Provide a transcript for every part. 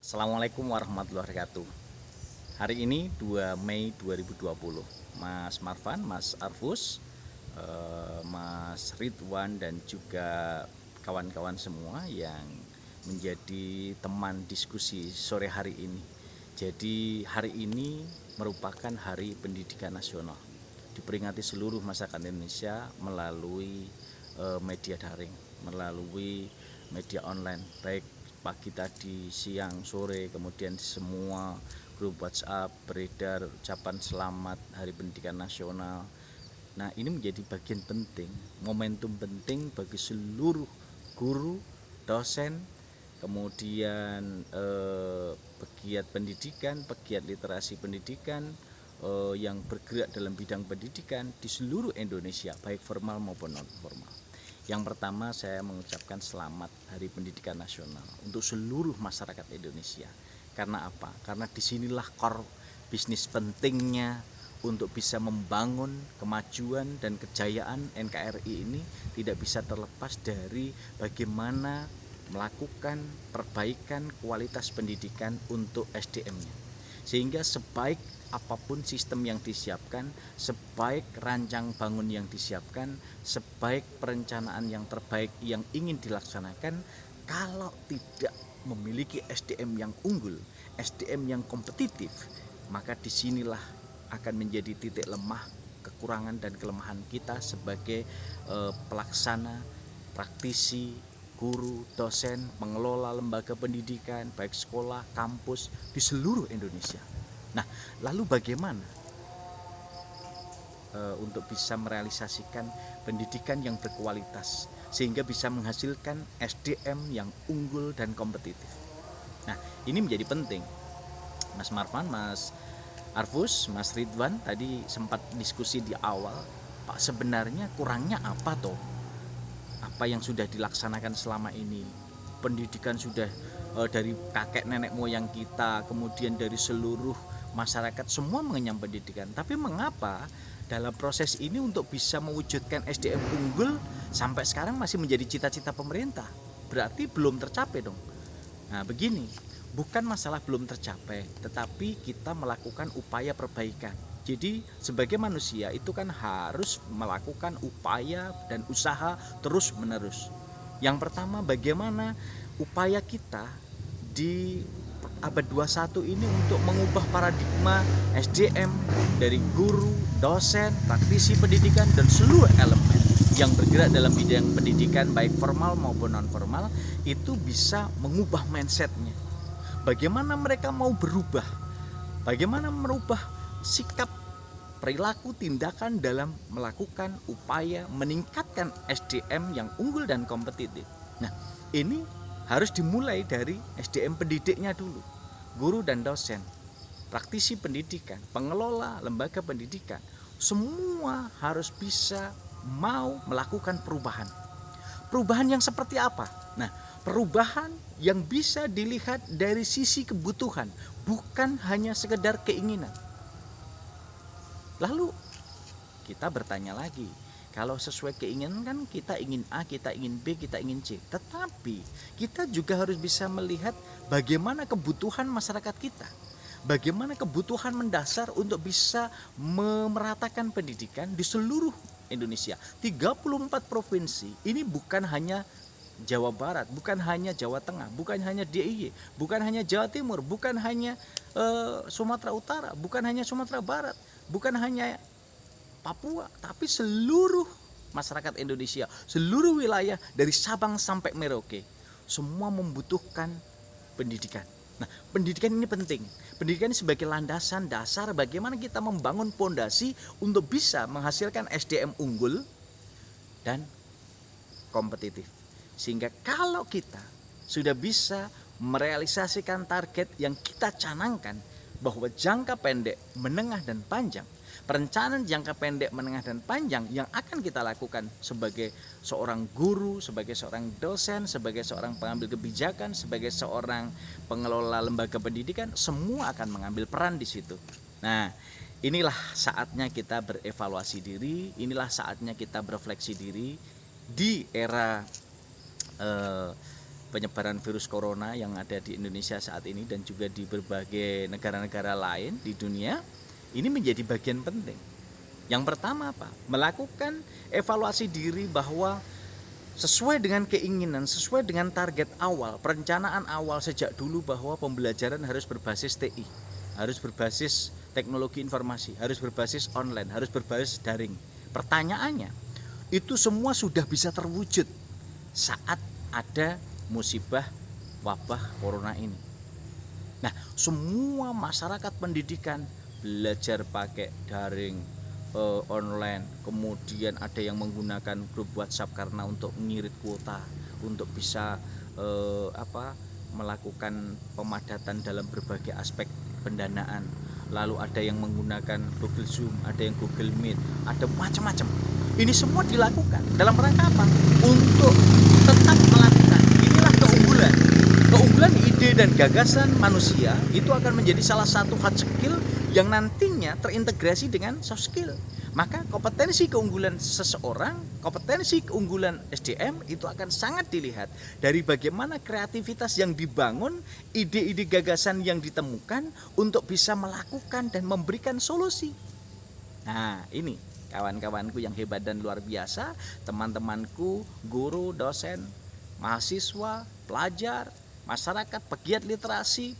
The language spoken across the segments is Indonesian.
Assalamualaikum warahmatullahi wabarakatuh. Hari ini 2 Mei 2020, Mas Marvan, Mas Arfus, Mas Ridwan dan juga kawan-kawan semua yang menjadi teman diskusi sore hari ini. Jadi hari ini merupakan Hari Pendidikan Nasional, diperingati seluruh masyarakat Indonesia melalui media daring, melalui media online, baik pagi tadi, siang, sore, kemudian semua grup WhatsApp beredar ucapan selamat Hari Pendidikan Nasional. Nah, ini menjadi bagian penting, momentum penting bagi seluruh guru, dosen, kemudian pegiat pendidikan, pegiat literasi pendidikan yang bergerak dalam bidang pendidikan di seluruh Indonesia, baik formal maupun non formal. Yang pertama, saya mengucapkan selamat Hari Pendidikan Nasional untuk seluruh masyarakat Indonesia. Karena apa? Karena disinilah core bisnis pentingnya untuk bisa membangun kemajuan dan kejayaan NKRI ini tidak bisa terlepas dari bagaimana melakukan perbaikan kualitas pendidikan untuk SDM-nya. Sehingga sebaik apapun sistem yang disiapkan, sebaik rancang bangun yang disiapkan, sebaik perencanaan yang terbaik yang ingin dilaksanakan, kalau tidak memiliki SDM yang unggul, SDM yang kompetitif, maka disinilah akan menjadi titik lemah, kekurangan dan kelemahan kita sebagai pelaksana, praktisi, guru, dosen, pengelola lembaga pendidikan, baik sekolah, kampus di seluruh Indonesia. Nah, lalu bagaimana untuk bisa merealisasikan pendidikan yang berkualitas sehingga bisa menghasilkan SDM yang unggul dan kompetitif? Nah, ini menjadi penting. Mas Marvan, Mas Arfus, Mas Ridwan tadi sempat diskusi di awal, Pak, sebenarnya kurangnya apa toh? Apa yang sudah dilaksanakan selama ini? Pendidikan sudah dari kakek nenek moyang kita, kemudian dari seluruh masyarakat semua mengenyam pendidikan. Tapi mengapa dalam proses ini untuk bisa mewujudkan SDM unggul sampai sekarang masih menjadi cita-cita pemerintah? Berarti belum tercapai dong. Nah, begini, bukan masalah belum tercapai, tetapi kita melakukan upaya perbaikan. Jadi sebagai manusia itu kan harus melakukan upaya dan usaha terus menerus. Yang pertama, bagaimana upaya kita di abad 21 ini untuk mengubah paradigma SDM dari guru, dosen, praktisi pendidikan dan seluruh elemen yang bergerak dalam bidang pendidikan baik formal maupun non formal itu bisa mengubah mindsetnya. Bagaimana mereka mau berubah? Bagaimana merubah sikap, perilaku, tindakan dalam melakukan upaya meningkatkan SDM yang unggul dan kompetitif. Nah, ini harus dimulai dari SDM pendidiknya dulu, guru dan dosen, praktisi pendidikan, pengelola lembaga pendidikan, semua harus bisa mau melakukan perubahan. Perubahan yang seperti apa? Nah, perubahan yang bisa dilihat dari sisi kebutuhan, bukan hanya sekedar keinginan. Lalu kita bertanya lagi, kalau sesuai keinginan kan kita ingin A, kita ingin B, kita ingin C. Tetapi kita juga harus bisa melihat bagaimana kebutuhan masyarakat kita. Bagaimana kebutuhan mendasar untuk bisa memeratakan pendidikan di seluruh Indonesia. 34 provinsi, ini bukan hanya Jawa Barat, bukan hanya Jawa Tengah, bukan hanya DIY, bukan hanya Jawa Timur, bukan hanya Sumatera Utara, bukan hanya Sumatera Barat, bukan hanya Papua, tapi seluruh masyarakat Indonesia, seluruh wilayah dari Sabang sampai Merauke, semua membutuhkan pendidikan. Nah, pendidikan ini penting. Pendidikan ini sebagai landasan dasar bagaimana kita membangun fondasi untuk bisa menghasilkan SDM unggul dan kompetitif. Sehingga kalau kita sudah bisa merealisasikan target yang kita canangkan bahwa jangka pendek, menengah dan panjang, perencanaan jangka pendek, menengah dan panjang yang akan kita lakukan sebagai seorang guru, sebagai seorang dosen, sebagai seorang pengambil kebijakan, sebagai seorang pengelola lembaga pendidikan, semua akan mengambil peran di situ. Nah, inilah saatnya kita berevaluasi diri, inilah saatnya kita berefleksi diri di era penyebaran virus corona yang ada di Indonesia saat ini dan juga di berbagai negara-negara lain di dunia, ini menjadi bagian penting. Yang pertama apa? Melakukan evaluasi diri bahwa sesuai dengan keinginan, sesuai dengan target awal, perencanaan awal sejak dulu bahwa pembelajaran harus berbasis TI, harus berbasis teknologi informasi, harus berbasis online, harus berbasis daring. Pertanyaannya, itu semua sudah bisa terwujud saat ada musibah wabah corona ini. Nah, semua masyarakat pendidikan belajar pakai daring, online, kemudian ada yang menggunakan grup WhatsApp karena untuk mengirit kuota, untuk bisa melakukan pemadatan dalam berbagai aspek pendanaan. Lalu ada yang menggunakan Google Zoom, ada yang Google Meet, ada macam-macam. Ini semua dilakukan dalam rangka apa? Untuk tetap melakukan. Inilah keunggulan. Keunggulan ide dan gagasan manusia itu akan menjadi salah satu hard skill yang nantinya terintegrasi dengan soft skill. Maka kompetensi keunggulan seseorang, kompetensi keunggulan SDM itu akan sangat dilihat dari bagaimana kreativitas yang dibangun, ide-ide gagasan yang ditemukan untuk bisa melakukan dan memberikan solusi. Nah, ini kawan-kawanku yang hebat dan luar biasa, teman-temanku, guru, dosen, mahasiswa, pelajar, masyarakat, pegiat literasi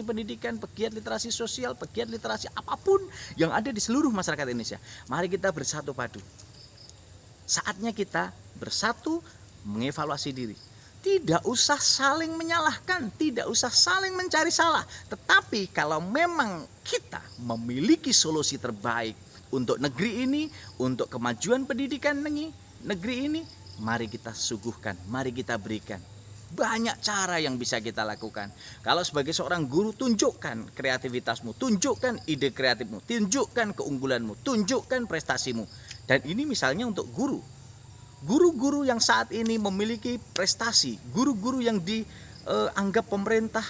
pendidikan, pegiat literasi sosial, pegiat literasi apapun yang ada di seluruh masyarakat Indonesia. Mari kita bersatu padu. Saatnya kita bersatu mengevaluasi diri. Tidak usah saling menyalahkan, tidak usah saling mencari salah. Tetapi kalau memang kita memiliki solusi terbaik untuk negeri ini, untuk kemajuan pendidikan negeri ini, mari kita suguhkan, mari kita berikan. Banyak cara yang bisa kita lakukan. Kalau sebagai seorang guru, tunjukkan kreativitasmu, tunjukkan ide kreatifmu, tunjukkan keunggulanmu, tunjukkan prestasimu. Dan ini misalnya untuk guru. Guru-guru yang saat ini memiliki prestasi, guru-guru yang dianggap pemerintah,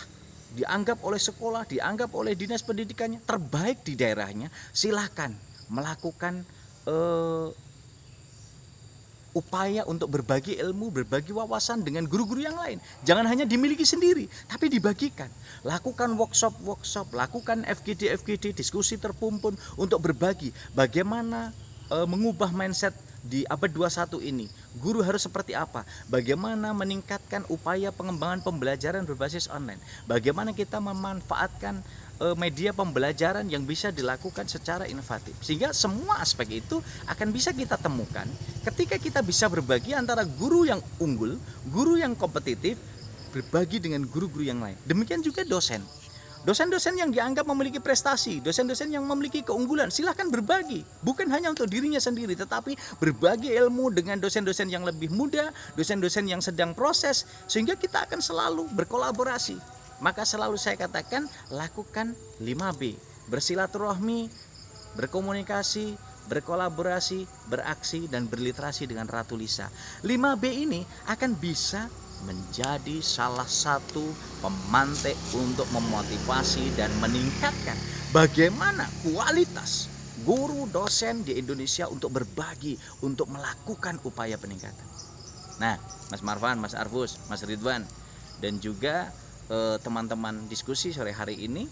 dianggap oleh sekolah, dianggap oleh dinas pendidikannya terbaik di daerahnya, silakan melakukan upaya untuk berbagi ilmu, berbagi wawasan dengan guru-guru yang lain. Jangan hanya dimiliki sendiri, tapi dibagikan. Lakukan workshop, lakukan FGD, diskusi terpumpun untuk berbagi bagaimana mengubah mindset di abad 21 ini. Guru harus seperti apa? Bagaimana meningkatkan upaya pengembangan pembelajaran berbasis online? Bagaimana kita memanfaatkan media pembelajaran yang bisa dilakukan secara inovatif, sehingga semua aspek itu akan bisa kita temukan ketika kita bisa berbagi antara guru yang unggul, guru yang kompetitif, berbagi dengan guru-guru yang lain. Demikian juga dosen. Dosen-dosen yang dianggap memiliki prestasi, dosen-dosen yang memiliki keunggulan, silahkan berbagi. Bukan hanya untuk dirinya sendiri, tetapi berbagi ilmu dengan dosen-dosen yang lebih muda, dosen-dosen yang sedang proses, sehingga kita akan selalu berkolaborasi. Maka selalu saya katakan, lakukan 5B. Bersilaturahmi, berkomunikasi, berkolaborasi, beraksi, dan berliterasi dengan Ratu Lisa. 5B ini akan bisa menjadi salah satu pemantik untuk memotivasi dan meningkatkan bagaimana kualitas guru dosen di Indonesia untuk berbagi, untuk melakukan upaya peningkatan. Nah, Mas Marvan, Mas Arfus, Mas Ridwan, dan juga teman-teman diskusi sore hari ini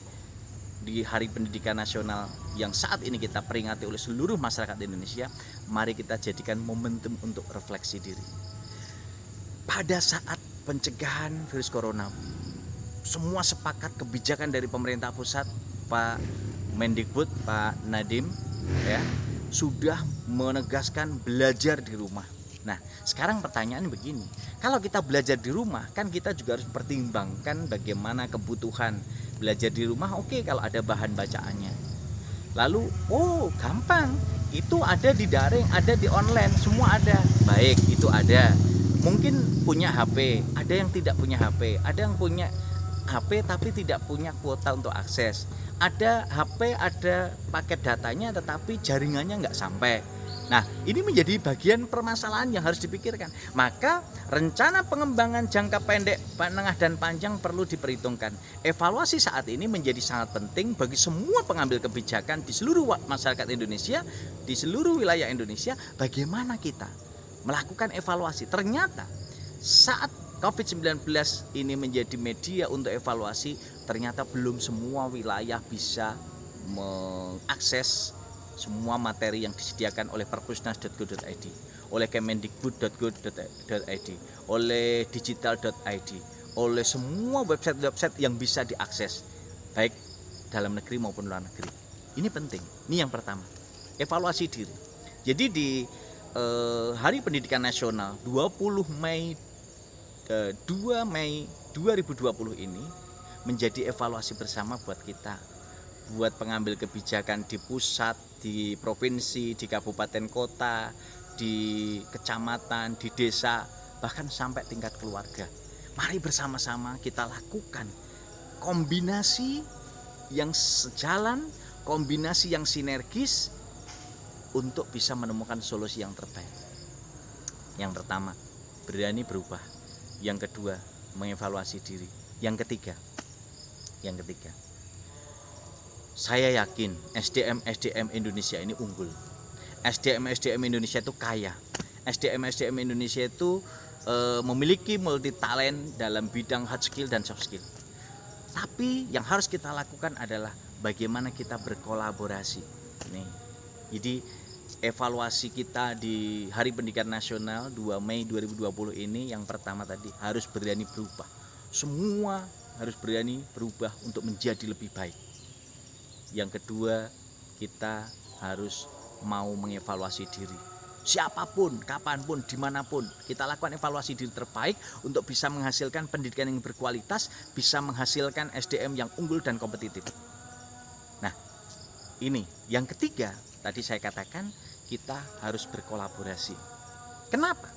di Hari Pendidikan Nasional yang saat ini kita peringati oleh seluruh masyarakat Indonesia, mari kita jadikan momentum untuk refleksi diri. Pada saat pencegahan virus corona, semua sepakat kebijakan dari pemerintah pusat, Pak Mendikbud, Pak Nadiem, ya, sudah menegaskan belajar di rumah. Nah, sekarang pertanyaannya begini, kalau kita belajar di rumah, kan kita juga harus pertimbangkan bagaimana kebutuhan belajar di rumah. Oke, kalau ada bahan bacaannya. Lalu, gampang, itu ada di daring, ada di online, semua ada. Baik, itu ada. Mungkin punya HP, ada yang tidak punya HP, ada yang punya HP tapi tidak punya kuota untuk akses. Ada HP, ada paket datanya tetapi jaringannya nggak sampai. Nah, ini menjadi bagian permasalahan yang harus dipikirkan. Maka rencana pengembangan jangka pendek, menengah, dan panjang perlu diperhitungkan. Evaluasi saat ini menjadi sangat penting bagi semua pengambil kebijakan di seluruh masyarakat Indonesia, di seluruh wilayah Indonesia. Bagaimana kita melakukan evaluasi? Ternyata saat COVID-19 ini menjadi media untuk evaluasi, ternyata belum semua wilayah bisa mengakses semua materi yang disediakan oleh perpusnas.go.id, oleh kemendikbud.go.id, oleh digital.id, oleh semua website-website yang bisa diakses, baik dalam negeri maupun luar negeri. Ini penting. Ini yang pertama, evaluasi diri. Jadi di Hari Pendidikan Nasional 2 Mei 2020 ini menjadi evaluasi bersama buat kita, buat pengambil kebijakan di pusat, di provinsi, di kabupaten kota, di kecamatan, di desa, bahkan sampai tingkat keluarga. Mari bersama-sama kita lakukan kombinasi yang sejalan, kombinasi yang sinergis untuk bisa menemukan solusi yang terbaik. Yang pertama, berani berubah. Yang kedua, mengevaluasi diri. Yang ketiga, saya yakin SDM Indonesia ini unggul. SDM Indonesia itu kaya. SDM Indonesia itu memiliki multi talent dalam bidang hard skill dan soft skill. Tapi yang harus kita lakukan adalah bagaimana kita berkolaborasi. Nih, jadi evaluasi kita di Hari Pendidikan Nasional 2 Mei 2020 ini yang pertama tadi, harus berani berubah. Semua harus berani berubah untuk menjadi lebih baik. Yang kedua, kita harus mau mengevaluasi diri. Siapapun, kapanpun, dimanapun, kita lakukan evaluasi diri terbaik untuk bisa menghasilkan pendidikan yang berkualitas, bisa menghasilkan SDM yang unggul dan kompetitif. Nah, ini yang ketiga, tadi saya katakan kita harus berkolaborasi. Kenapa?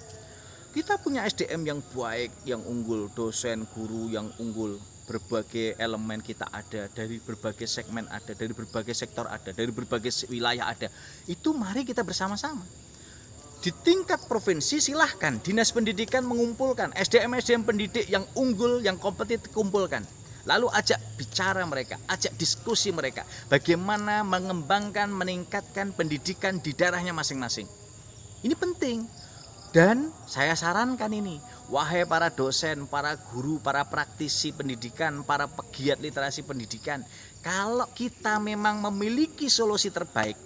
Kita punya SDM yang baik, yang unggul, dosen, guru yang unggul, berbagai elemen kita ada, dari berbagai segmen ada, dari berbagai sektor ada, dari berbagai wilayah ada. Itu mari kita bersama-sama. Di tingkat provinsi silahkan Dinas Pendidikan mengumpulkan SDM pendidik yang unggul, yang kompetitif, kumpulkan. Lalu ajak bicara mereka, ajak diskusi mereka, bagaimana mengembangkan, meningkatkan pendidikan di daerahnya masing-masing. Ini penting. Dan saya sarankan ini, wahai para dosen, para guru, para praktisi pendidikan, para pegiat literasi pendidikan, kalau kita memang memiliki solusi terbaik,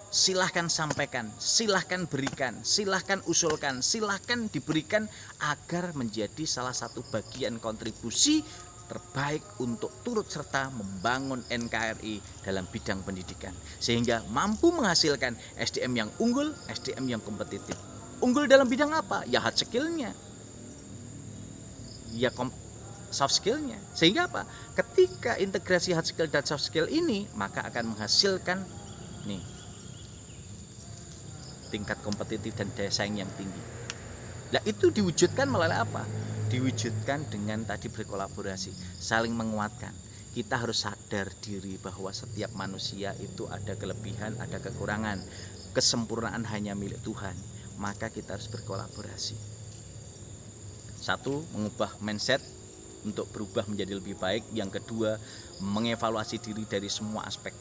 silahkan sampaikan, silahkan berikan, silahkan usulkan, silahkan diberikan agar menjadi salah satu bagian kontribusi terbaik untuk turut serta membangun NKRI dalam bidang pendidikan, sehingga mampu menghasilkan SDM yang unggul, SDM yang kompetitif. Unggul dalam bidang apa? Ya hard skill-nya, ya soft skill-nya. Sehingga apa? Ketika integrasi hard skill dan soft skill ini, maka akan menghasilkan nih tingkat kompetitif dan daya saing yang tinggi. Nah, itu diwujudkan melalui apa? Diwujudkan dengan tadi berkolaborasi, saling menguatkan. Kita harus sadar diri bahwa setiap manusia itu ada kelebihan, ada kekurangan. Kesempurnaan hanya milik Tuhan. Maka kita harus berkolaborasi. Satu, mengubah mindset untuk berubah menjadi lebih baik. Yang kedua, mengevaluasi diri dari semua aspek.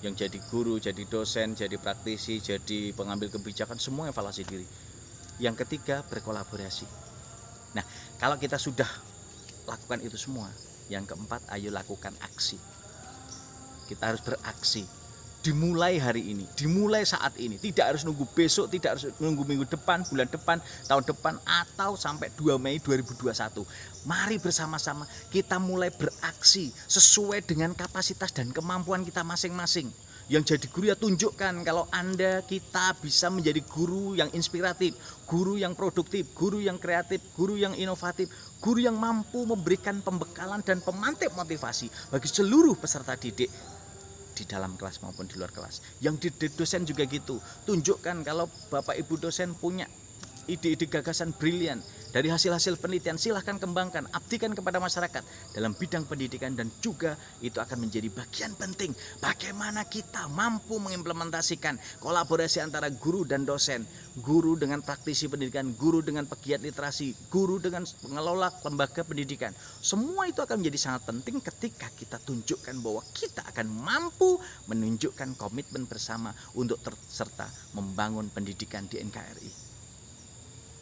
Yang jadi guru, jadi dosen, jadi praktisi, jadi pengambil kebijakan, semua evaluasi diri. Yang ketiga, berkolaborasi. Nah, kalau kita sudah lakukan itu semua, yang keempat, ayo lakukan aksi. Kita harus beraksi. Dimulai hari ini, dimulai saat ini. Tidak harus nunggu besok, tidak harus nunggu minggu depan, bulan depan, tahun depan, atau sampai 2 Mei 2021. Mari bersama-sama kita mulai beraksi sesuai dengan kapasitas dan kemampuan kita masing-masing. Yang jadi guru ya tunjukkan kalau Anda, kita bisa menjadi guru yang inspiratif, guru yang produktif, guru yang kreatif, guru yang inovatif, guru yang mampu memberikan pembekalan dan pemantik motivasi bagi seluruh peserta didik di dalam kelas maupun di luar kelas. Yang didik dosen juga gitu, tunjukkan kalau Bapak Ibu dosen punya ide-ide gagasan brilian dari hasil-hasil penelitian, silahkan kembangkan, abdikan kepada masyarakat dalam bidang pendidikan, dan juga itu akan menjadi bagian penting bagaimana kita mampu mengimplementasikan kolaborasi antara guru dan dosen, guru dengan praktisi pendidikan, guru dengan pegiat literasi, guru dengan pengelola lembaga pendidikan. Semua itu akan menjadi sangat penting ketika kita tunjukkan bahwa kita akan mampu menunjukkan komitmen bersama untuk serta membangun pendidikan di NKRI.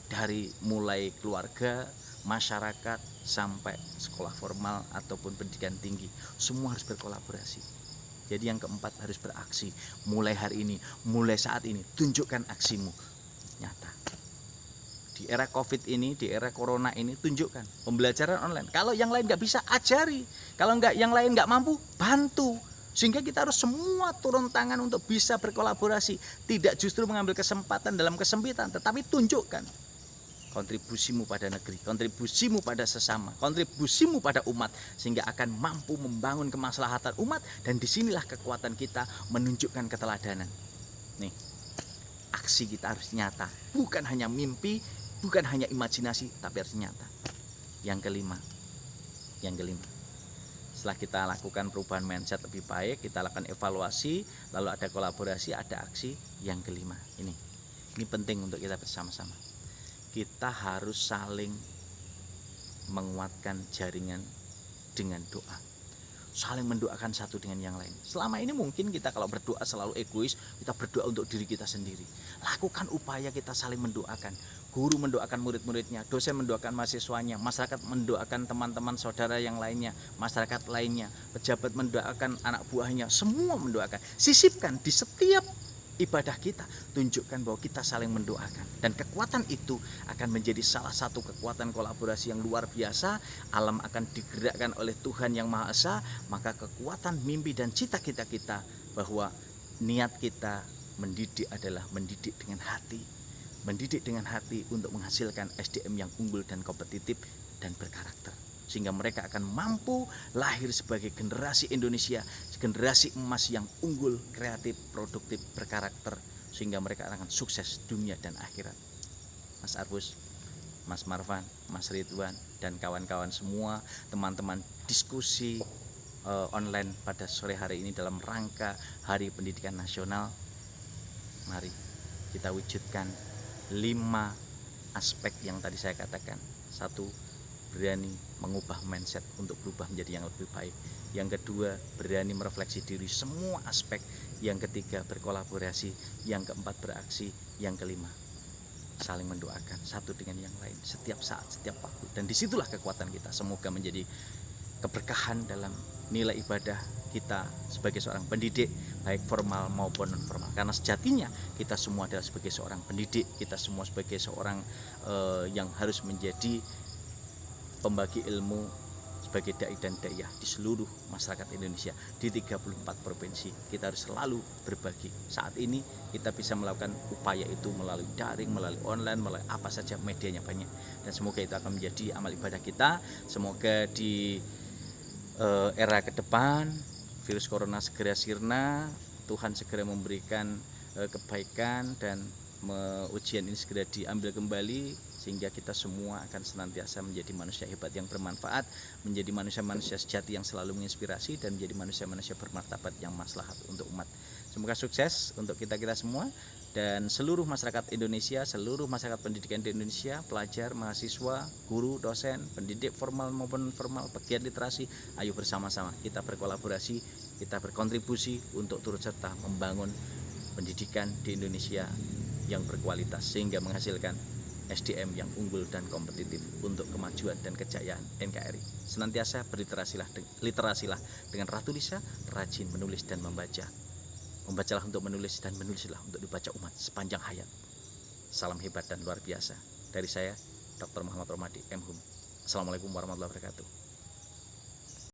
Dari mulai keluarga masyarakat sampai sekolah formal ataupun pendidikan tinggi, semua harus berkolaborasi. Jadi yang keempat, harus beraksi. Mulai hari ini, mulai saat ini, tunjukkan aksimu nyata. Di era COVID ini, di era corona ini, tunjukkan pembelajaran online. Kalau yang lain nggak bisa, ajari. Kalau yang lain nggak mampu, bantu. Sehingga kita harus semua turun tangan untuk bisa berkolaborasi. Tidak justru mengambil kesempatan dalam kesempitan, tetapi tunjukkan kontribusimu pada negeri, kontribusimu pada sesama, kontribusimu pada umat, sehingga akan mampu membangun kemaslahatan umat. Dan disinilah kekuatan kita menunjukkan keteladanan. Nih, aksi kita harus nyata, bukan hanya mimpi, bukan hanya imajinasi, tapi harus nyata. Yang kelima, setelah kita lakukan perubahan mindset lebih baik, kita lakukan evaluasi, lalu ada kolaborasi, ada aksi. Yang kelima, ini penting untuk kita bersama-sama. Kita harus saling menguatkan jaringan dengan doa, saling mendoakan satu dengan yang lain. Selama ini mungkin kita kalau berdoa selalu egois, kita berdoa untuk diri kita sendiri. Lakukan upaya kita saling mendoakan. Guru mendoakan murid-muridnya, dosen mendoakan mahasiswanya, masyarakat mendoakan teman-teman saudara yang lainnya, masyarakat lainnya, pejabat mendoakan anak buahnya, semua mendoakan. Sisipkan di setiap ibadah kita, tunjukkan bahwa kita saling mendoakan. Dan kekuatan itu akan menjadi salah satu kekuatan kolaborasi yang luar biasa. Alam akan digerakkan oleh Tuhan Yang Maha Esa. Maka kekuatan mimpi dan cita-cita kita bahwa niat kita mendidik adalah mendidik dengan hati. Mendidik dengan hati untuk menghasilkan SDM yang unggul dan kompetitif dan berkarakter. Sehingga mereka akan mampu lahir sebagai generasi Indonesia, generasi emas yang unggul, kreatif, produktif, berkarakter. Sehingga mereka akan sukses dunia dan akhirat. Mas Arfus, Mas Marvan, Mas Ridwan, dan kawan-kawan semua, teman-teman diskusi online pada sore hari ini dalam rangka Hari Pendidikan Nasional. Mari kita wujudkan 5 aspek yang tadi saya katakan. 1, berani mengubah mindset untuk berubah menjadi yang lebih baik. Yang kedua, berani merefleksi diri semua aspek. Yang ketiga, berkolaborasi. Yang keempat, beraksi. Yang kelima, saling mendoakan satu dengan yang lain setiap saat, setiap waktu. Dan disitulah kekuatan kita. Semoga menjadi keberkahan dalam nilai ibadah kita sebagai seorang pendidik, baik formal maupun non formal. Karena sejatinya kita semua adalah sebagai seorang pendidik, kita semua sebagai seorang yang harus menjadi pembagi ilmu sebagai dai dan daiyah di seluruh masyarakat Indonesia di 34 provinsi. Kita harus selalu berbagi. Saat ini kita bisa melakukan upaya itu melalui daring, melalui online, melalui apa saja, medianya banyak. Dan semoga itu akan menjadi amal ibadah kita. Semoga di era ke depan virus corona segera sirna, Tuhan segera memberikan kebaikan, dan ujian ini segera diambil kembali, sehingga kita semua akan senantiasa menjadi manusia hebat yang bermanfaat, menjadi manusia-manusia sejati yang selalu menginspirasi, dan menjadi manusia-manusia bermartabat yang maslahat untuk umat. Semoga sukses untuk kita-kita semua dan seluruh masyarakat Indonesia, seluruh masyarakat pendidikan di Indonesia, pelajar, mahasiswa, guru, dosen, pendidik formal maupun formal, pegiat literasi. Ayo bersama-sama kita berkolaborasi, kita berkontribusi untuk turut serta membangun pendidikan di Indonesia yang berkualitas, sehingga menghasilkan SDM yang unggul dan kompetitif untuk kemajuan dan kejayaan NKRI. Senantiasa literasilah dengan Ratu Lisa, rajin menulis dan membaca. Membacalah untuk menulis, dan menulislah untuk dibaca umat sepanjang hayat. Salam hebat dan luar biasa dari saya, Dr. Muhammad Romadi, M.Hum. Assalamualaikum warahmatullahi wabarakatuh.